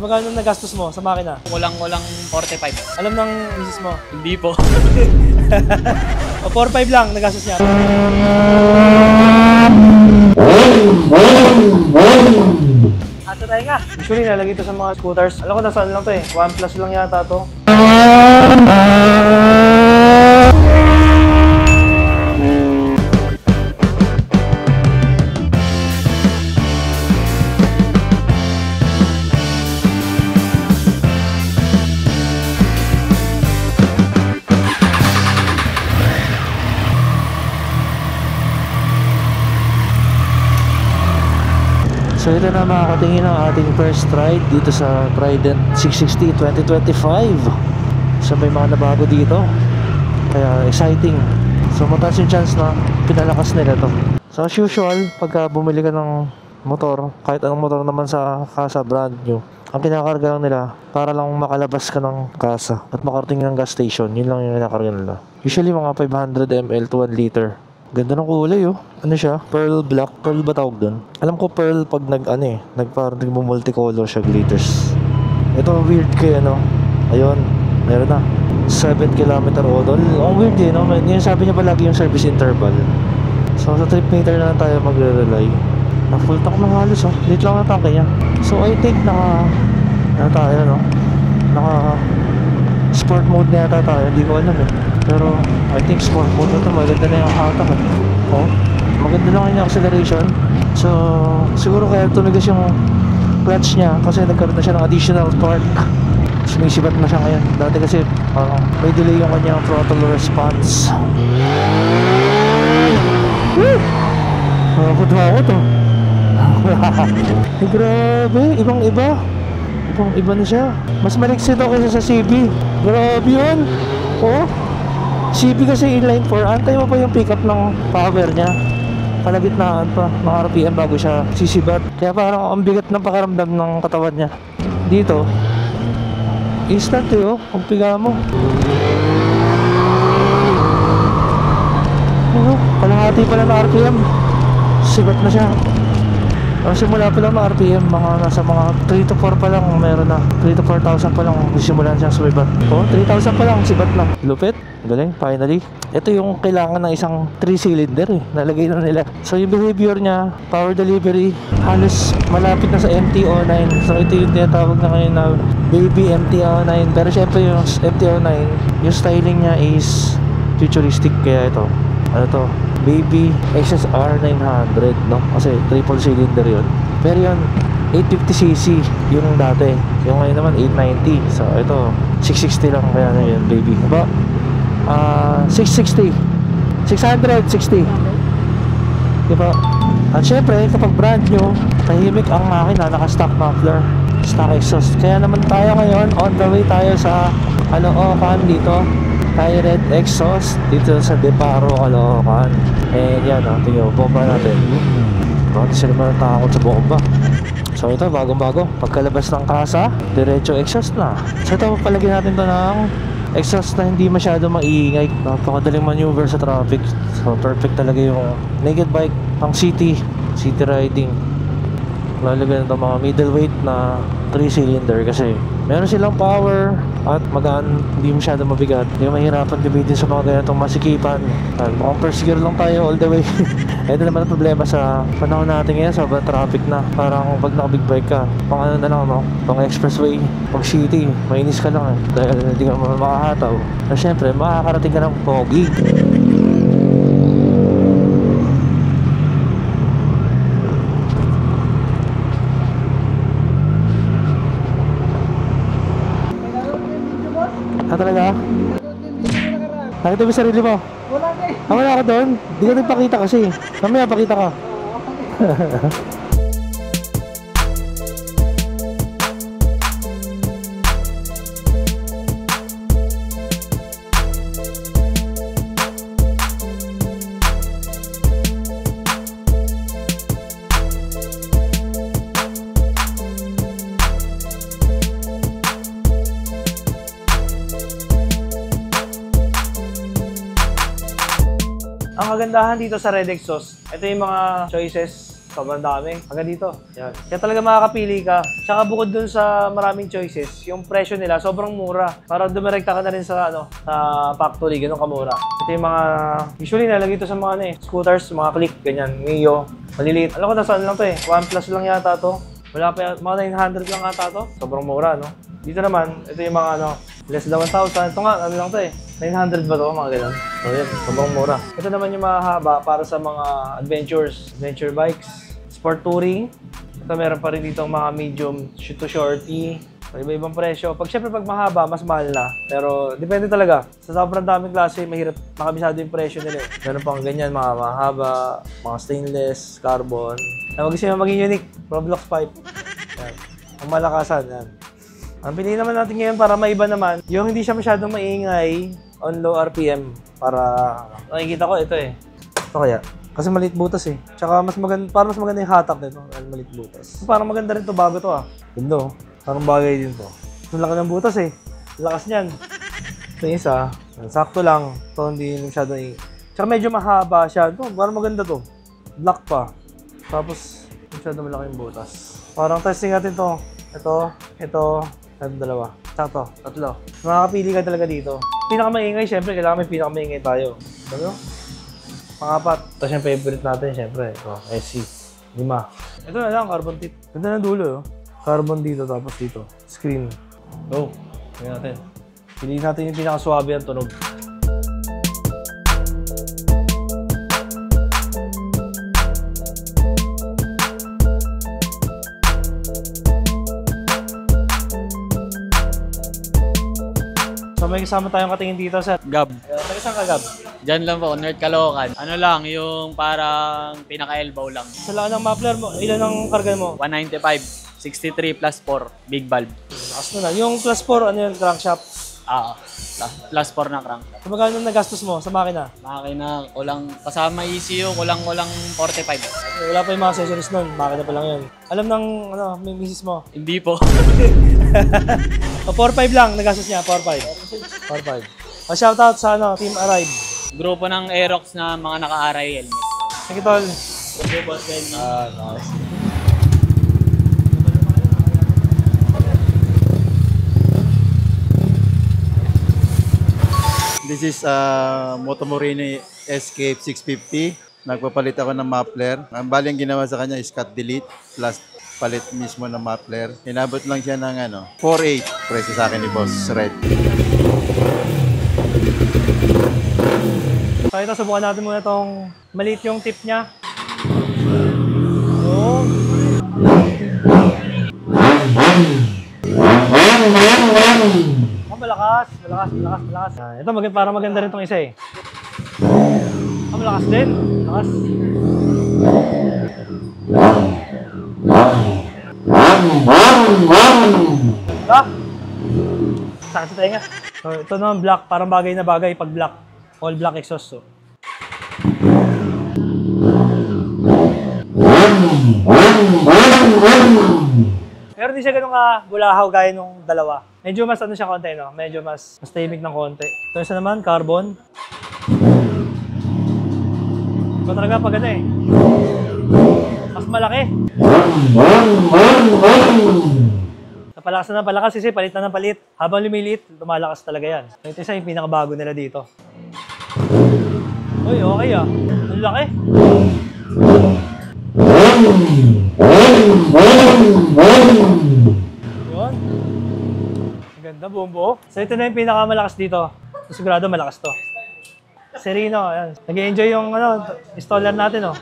Magkano nagastos mo sa makina? Walang 45. Alam ng misis mo? Hindi po. O 4-5 lang nagastos niya. Ato tayo nga. Usually nalagay ito sa mga scooters. Alam ko nasaan lang to eh. OnePlus lang yata to. So ito na makakatingin ang ating first ride dito sa Trident 660 2025. So may mga nabago dito, kaya exciting. So mataas yung chance na pinalakas nila to. So as usual, pagka bumili ka ng motor, kahit anong motor naman sa kasa brand new, ang kinakarga lang nila para lang makalabas ka ng kasa at makarating ng gas station. Yun lang yung kinakarga nila. Usually mga 500 ml to 1 liter. Ganda ng kulay oh. Ano siya? Pearl black. Pearl ba tawag dun? Alam ko pearl pag parang multicolor siya, glitters. Ito weird kaya ayun, meron na 7 km odol. Ang weird eh no? Yung sabi niya palagi yung service interval. So sa trip meter na lang tayo magre-rely. Na full tank na halos oh. Dito lang ang tanke niya. So I think naka sport mode na yata tayo. Hindi ko alam eh. Pero I think sport mode na ito. Maganda na yung hatak eh. Oh, maganda lang yung acceleration. So siguro kaya tumigas yung clutch niya kasi nagkaroon na siya ng additional torque. Sumisibat na siya ngayon. Dati kasi may delay yung kanyang throttle response. Woo! Nakakudwa ako to. Grabe, ibang-iba na siya. Mas maliksi daw kaysa sa CB. Grabe yun. Oh, CB kasi inline 4. Antay mo pa yung pickup ng power niya. Kalagitnaan pa ng RPM bago siya sisibat. Kaya parang ang bigat ng pakaramdam ng katawan niya. Dito instant eh oh, kung piga mo. Ano, kalahati pa lang ng RPM, sibat na siya. Simula pa lang ng RPM, nasa mga 3 to 4 pa lang meron na. 3 to 4,000 pa lang simulan siyang sumibat. Oh, 3,000 pa lang, sibat na. Lupit, galing, finally. Ito yung kailangan ng isang 3-cylinder eh, nalagay na nila. So yung behavior niya, power delivery, halos malapit na sa MT-09. So ito yung tinatawag na ngayon na baby MT-09. Pero syempre yung MT-09, yung styling niya is futuristic, kaya ito, ano to, baby SSR 900 no, kasi triple cylinder yun. Pero yun 850cc yung dati, yung ngayon naman 890. So ito 660 lang, kaya na yun baby. Diba? 660 660 diba? At syempre kapag brand new, tahimik ang makina, naka stock muffler, stock exhaust. Kaya naman tayo ngayon on the way tayo sa Caloocan dito. Red exhaust dito sa Deparo, Caloocan. And yan tingnan mo, bomba natin. Bakit sila naman natakot sa bomba? So ito, bagong-bago. Pagkalabas ng kasa, diretso exhaust na. So ito, palagyan natin to ng exhaust na hindi masyado maiingay. Napakadaling maneuver sa traffic. So perfect talaga yung naked bike pang city riding. Lalagyan ito mga middleweight na 3-cylinder kasi meron silang power at magaan, hindi masyado mabigat. Hindi mahirapan gamitin sa mga ganitong masikipan. Mukhang first gear lang tayo all the way. Ito naman ang problema sa panahon natin ngayon, sobrang traffic na. Parang pag naka big bike ka, pang ano na lang no? Pang expressway, pang city, mainis ka lang dahil hindi ka makahataw. At syempre, makakarating ka ng pogi. Talaga? Nakita mo sarili mo? Wala na eh. Wala ka doon? Di ka nagpakita kasi. Mamaya pakita ka. Ang kagandahan dito sa red exhaust, ito yung mga choices Sobrang dami. Hanggang dito. Yan. Kaya talaga makakapili ka. Tsaka bukod dun sa maraming choices, yung presyo nila sobrang mura. Para dumirekta ka na rin sa, sa factory, ganun kamura. Ito yung mga, usually nalagay ito sa mga scooters, mga click, ganyan, Mio. Maliliit. Alam ko nasaan lang to eh. OnePlus lang yata to. Wala pa, mga 900 lang ata to. Sobrang mura, no? Dito naman, ito yung mga less than 1,000. Ito nga, ano lang to eh. 900 ba to? Mga ganun. So yun, sobrang mura. Ito naman yung mahaba para sa mga adventure bikes, sport touring. Ito meron pa rin dito mga medium to shorty. Iba-ibang presyo. Syempre pag mahaba, mas mahal na. Pero depende talaga. Sa sobrang daming klase, mahirap makabisado yung presyo nila. Meron pang ganyan, mga mahaba, mga stainless, carbon. Huwag gusto nyo maging unique, Roblox pipe. Yan. Ang malakasan, yan. Ang pinili naman natin ngayon para maiba naman, yung hindi siya masyadong maingay on low RPM. Para nakikita ko ito eh. Ito kaya. Kasi maliit butas eh. Tsaka parang mas maganda yung hatak nito. Maliit butas. Parang maganda rin to, bago to ah. Ganda oh. Parang bagay din to. Ang laki ng butas eh. Lakas niyan. Ito yung isa. Sakto lang. Ito hindi masyado eh. Tsaka medyo mahaba siya. Ito, parang maganda to. Black pa. Tapos, masyado malaki yung butas. Parang testing natin to. Ito, dalawa. Tsaka to, tatlo. Makakapili ka talaga dito. Pinakamaingay, syempre, kailangan may pinakamaingay tayo. Ano? Pangapat. Ito siyang favorite natin, syempre. Ito, SC. 5. Ito na lang, carbon tip. Ganda na dulo, oh. Carbon dito, tapos dito. Screen. Go. Tingnan natin. Piliin natin yung pinakaswabe ang tunog. So may kasama tayong katingin dito sa Gab. Taga saan ka, Gab? Diyan lang po, North Caloocan. Ano lang, yung parang pinaka-elbow lang. Sa laki ng muffler mo, ilan ang karga mo? 195, 63 plus 4, big valve. Lakas na. Yung plus 4, ano yun, crankshaft? Plus 4 na crank. So magkano nagastos mo sa makina? Makina, kulang, kasama ECU, kulang 45. Wala pa yung mga accessories nun, makina pa lang yun. Alam ng, may misis mo? Hindi po. O, 4.5 lang, nagastos niya, 4.5. 4.5. O, shoutout sa, Team Arrive. Grupo ng Aerox na mga naka-aray helmet. Sige, tol. Nice. This is Motomorini Escape 650. Nagpapalit ako ng muffler. Ang baling ginawa sa kanya is cut delete plus palit mismo ng muffler. Inabot lang siya ng 4.8 presyo sa akin ni Boss Red. So ito, subukan natin muna itong maliit yung tip niya. So, malakas. Ito, parang maganda rin itong isa eh. Malakas din. Malakas. Sakit sa tenga. So, ito naman black, parang bagay na bagay pag black. All black exhaust. So. Pero hindi siya ganun bulahaw gaya nung dalawa. Medyo mas siya konti, no? Medyo mas tahimik ng konti. Ito isa naman, carbon. Ito talaga pag mas malaki. Napalakas na ng palakas kasi palit na ng palit. Habang lumiliit, lumalakas talaga yan. Ito isa yung pinakabago nila dito. Uy, okay ah. Ang laki. Yun. Ang ganda, buong buo. So ito na yung pinakamalakas dito. Sigurado malakas to. Serino, ayan. Nag-enjoy yung installer natin, oh.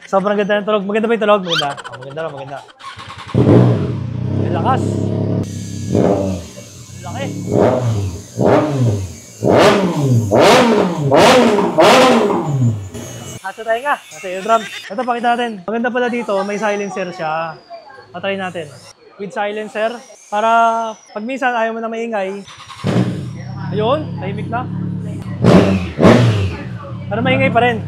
Sobrang ganda ng tulog. Maganda ba yung tulog? Maganda. Maganda. Ang lakas. Ang laki. Hasa tayo nga. Nasa eardrum. Ito, pakita natin. Maganda pala dito, may silencer siya. Patry natin. With silencer. Para pag minsan ayaw mo na maingay. Ayun, tahimik na. Para maingay pa rin.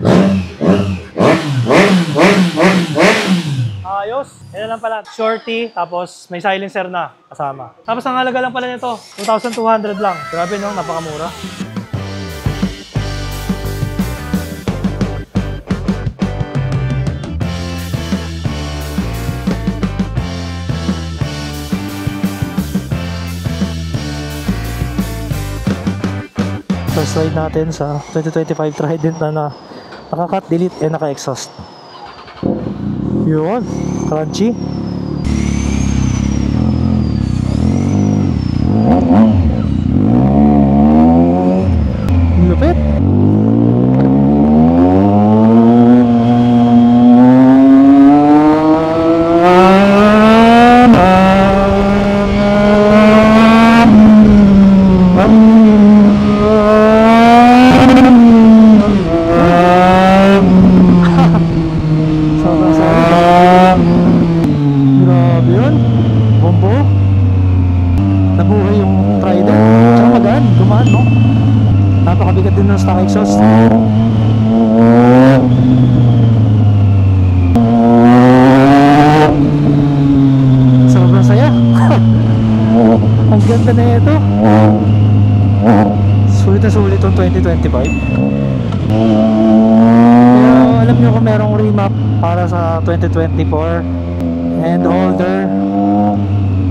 Ayos. Yan lang pala. Shorty, tapos may silencer na kasama. Tapos ang halaga lang pala nito, 2,200 lang. Grabe no, napakamura. First ride natin sa 2025 Trident na naka-cut, delete, and naka-exhaust. Yun, crunchy. Lupit. Grabe yun. Bombo. Nabuhay yung Trident. Tsaka magaan. Gumaan, no? Napakabigat din ng stock exhaust. Sobrang saya. Ang ganda na ito. Sulit na sulit yung 2025. Pero alam nyo kung merong remap para sa 2024 and older,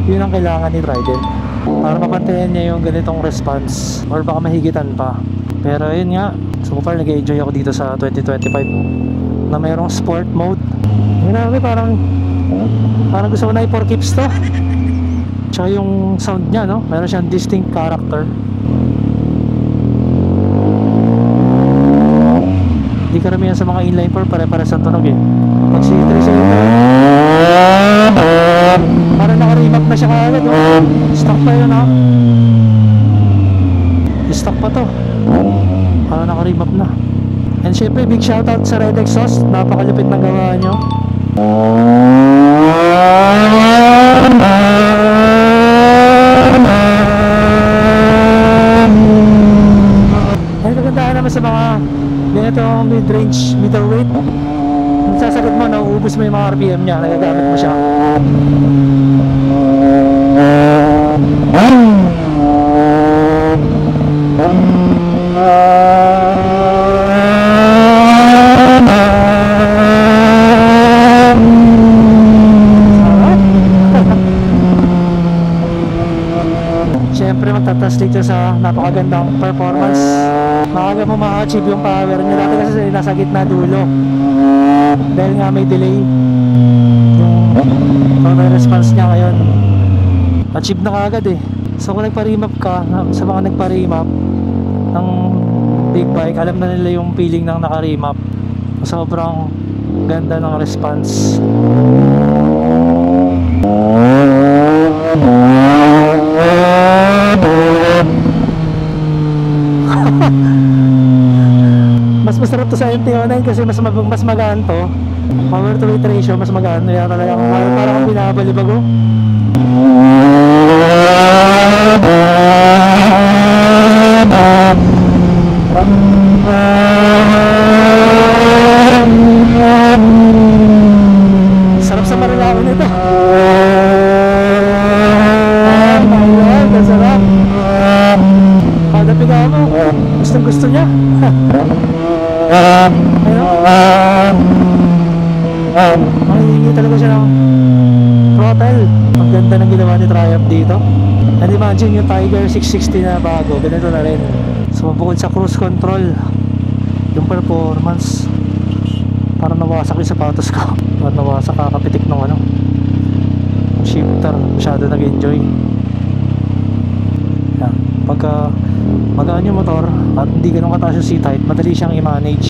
yun ang kailangan ni Trident para mapantayan niya yung ganitong response or baka mahigitan pa. Pero yun nga, so far nag-enjoy ako dito sa 2025 na mayroong sport mode. Grabe, parang gusto ko na i-4 keeps to. Tsaka yung sound niya, no? Meron siyang distinct character. Hindi karamihan sa mga inline 4 pare-pares ang tunog eh. Pag si 3-cylinder, parang naka-remap na siya kaagad, oh. Stock pa yun, ha? Stock pa to. Parang naka-remap na. And syempre, big shoutout sa Red Exhaust. Napakalupit na gawa nyo. Ay, kagandahan naman sa mga ganito mid-range, middleweight. Kung sasagad mo, nauubos mo yung mga RPM niya, nagagamit mo siya. Siyempre magta-translate siya sa napakagandang performance. Maaga mo ma-achieve yung power niya. Dati kasi nasa gitna dulo. Dahil nga may delay yung power response niya ngayon. Achieve na kaagad eh. So kung nagpa-remap ka, sa mga nagpa-remap ng big bike, alam na nila yung feeling ng naka-remap. Sobrang ganda ng response. Mas masarap to sa MT-09 kasi mas magaan to. Power to weight ratio mas magaan. Kaya talaga parang kang binabalibag, oh. Sarap sa marilawin nito. Ayun, kasarap. Kada piga mo, gustong gusto niya. Mahihingi talaga siya ng throttle. Ang ganda ng ginawa ni Triumph dito. And imagine yung Tiger 660 na bago, ganito na rin. So bukod sa cruise control, yung performance, parang nawasak yung sapatos ko. Parang nawasak, kakapitik ng ano, shifter. Masyado nag-enjoy. Pagka magaan yung motor at hindi ganun kataas yung seat height, madali siyang i-manage.